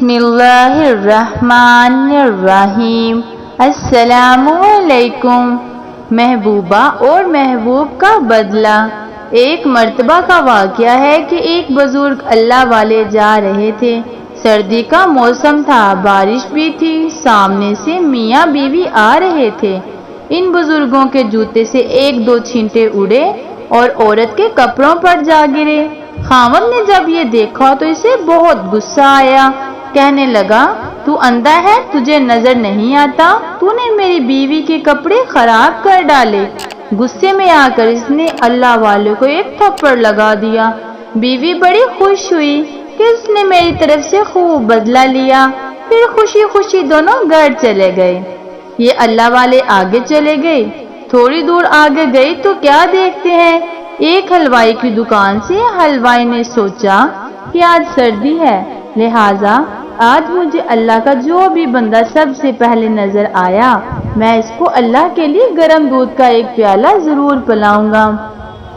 بسم اللہ الرحمن الرحیم۔ السلام علیکم۔ محبوبہ اور محبوب کا بدلہ۔ ایک مرتبہ کا واقعہ ہے کہ ایک بزرگ اللہ والے جا رہے تھے۔ سردی کا موسم تھا، بارش بھی تھی، سامنے سے میاں بیوی آ رہے تھے۔ ان بزرگوں کے جوتے سے ایک دو چھینٹے اڑے اور عورت کے کپڑوں پر جا گرے۔ خاوند نے جب یہ دیکھا تو اسے بہت غصہ آیا۔ کہنے لگا، تو اندھا ہے، تجھے نظر نہیں آتا؟ تو نے میری بیوی کے کپڑے خراب کر ڈالے۔ غصے میں آ کر اس نے اللہ والے کو ایک تھپڑ لگا دیا۔ بیوی بڑی خوش ہوئی کہ اس نے میری طرف سے خوب بدلہ لیا۔ پھر خوشی خوشی دونوں گھر چلے گئے۔ یہ اللہ والے آگے چلے گئے۔ تھوڑی دور آگے گئے تو کیا دیکھتے ہیں، ایک حلوائی کی دکان سے حلوائی نے سوچا کہ آج سردی ہے، لہٰذا آج مجھے اللہ کا جو بھی بندہ سب سے پہلے نظر آیا، میں اس کو اللہ کے لیے گرم دودھ کا ایک پیالہ ضرور پلاؤں گا۔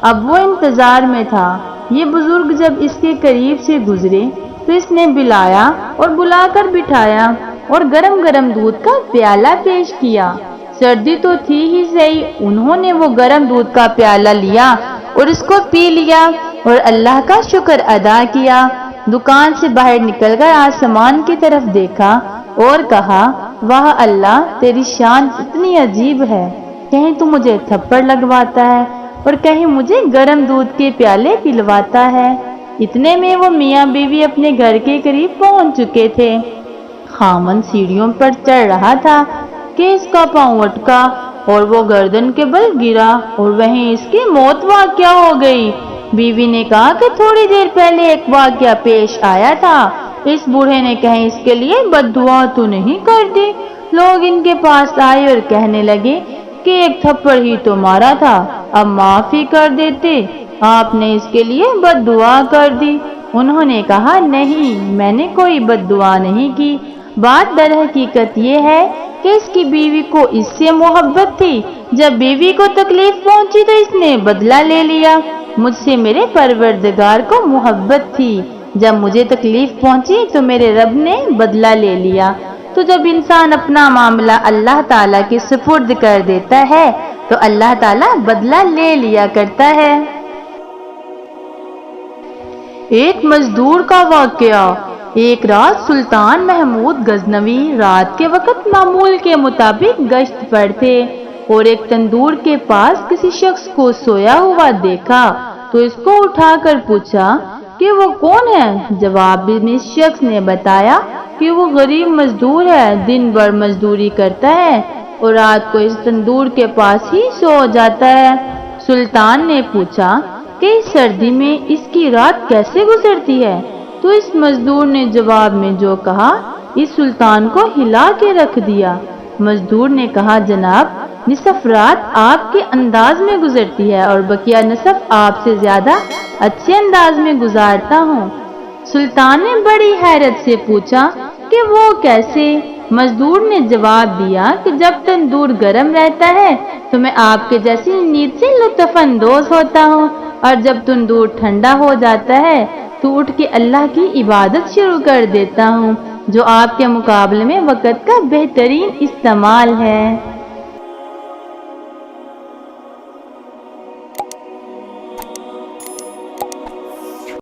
اب وہ انتظار میں تھا۔ یہ بزرگ جب اس کے قریب سے گزرے تو اس نے بلایا اور بلا کر بٹھایا اور گرم گرم دودھ کا پیالہ پیش کیا۔ سردی تو تھی ہی صحیح، انہوں نے وہ گرم دودھ کا پیالہ لیا اور اس کو پی لیا اور اللہ کا شکر ادا کیا۔ دکان سے باہر نکل کر آسمان کی طرف دیکھا اور کہا، واہ اللہ، تیری شان اتنی عجیب ہے، کہیں تو مجھے تھپڑ لگواتا ہے اور کہیں مجھے گرم دودھ کے پیالے پلواتا ہے۔ اتنے میں وہ میاں بیوی اپنے گھر کے قریب پہنچ چکے تھے۔ خاوند سیڑھیوں پر چڑھ رہا تھا کہ اس کا پاؤں اٹکا اور وہ گردن کے بل گرا اور وہیں اس کی موت واقع ہو گئی۔ بیوی نے کہا کہ تھوڑی دیر پہلے ایک واقعہ پیش آیا تھا، اس بوڑھے نے کہیں اس کے لیے بد دعا تو نہیں کر دی؟ لوگ ان کے پاس آئے اور کہنے لگے کہ ایک تھپڑ ہی تو مارا تھا، اب معاف ہی کر دیتے، آپ نے اس کے لیے بد دعا کر دی۔ انہوں نے کہا، نہیں، میں نے کوئی بد دعا نہیں کی، بات در حقیقت یہ ہے کہ اس کی بیوی کو اس سے محبت تھی، جب بیوی کو تکلیف پہنچی تو اس نے بدلہ لے لیا۔ مجھ سے میرے پروردگار کو محبت تھی، جب مجھے تکلیف پہنچی تو میرے رب نے بدلہ لے لیا۔ تو جب انسان اپنا معاملہ اللہ تعالیٰ کے سپرد کر دیتا ہے تو اللہ تعالیٰ بدلہ لے لیا کرتا ہے۔ ایک مزدور کا واقعہ۔ ایک رات سلطان محمود غزنوی رات کے وقت معمول کے مطابق گشت پر تھے اور ایک تندور کے پاس کسی شخص کو سویا ہوا دیکھا تو اس کو اٹھا کر پوچھا کہ وہ کون ہے۔ جواب میں اس شخص نے بتایا کہ وہ غریب مزدور ہے، دن بھر مزدوری کرتا ہے اور رات کو اس تندور کے پاس ہی سو جاتا ہے۔ سلطان نے پوچھا کہ اس سردی میں اس کی رات کیسے گزرتی ہے؟ تو اس مزدور نے جواب میں جو کہا، اس سلطان کو ہلا کے رکھ دیا۔ مزدور نے کہا، جناب، نصف رات آپ کے انداز میں گزرتی ہے اور بقیہ نصف آپ سے زیادہ اچھے انداز میں گزارتا ہوں۔ سلطان نے بڑی حیرت سے پوچھا کہ وہ کیسے؟ مزدور نے جواب دیا کہ جب تندور گرم رہتا ہے تو میں آپ کے جیسی نیند سے لطف اندوز ہوتا ہوں اور جب تندور ٹھنڈا ہو جاتا ہے تو اٹھ کے اللہ کی عبادت شروع کر دیتا ہوں، جو آپ کے مقابلے میں وقت کا بہترین استعمال ہے۔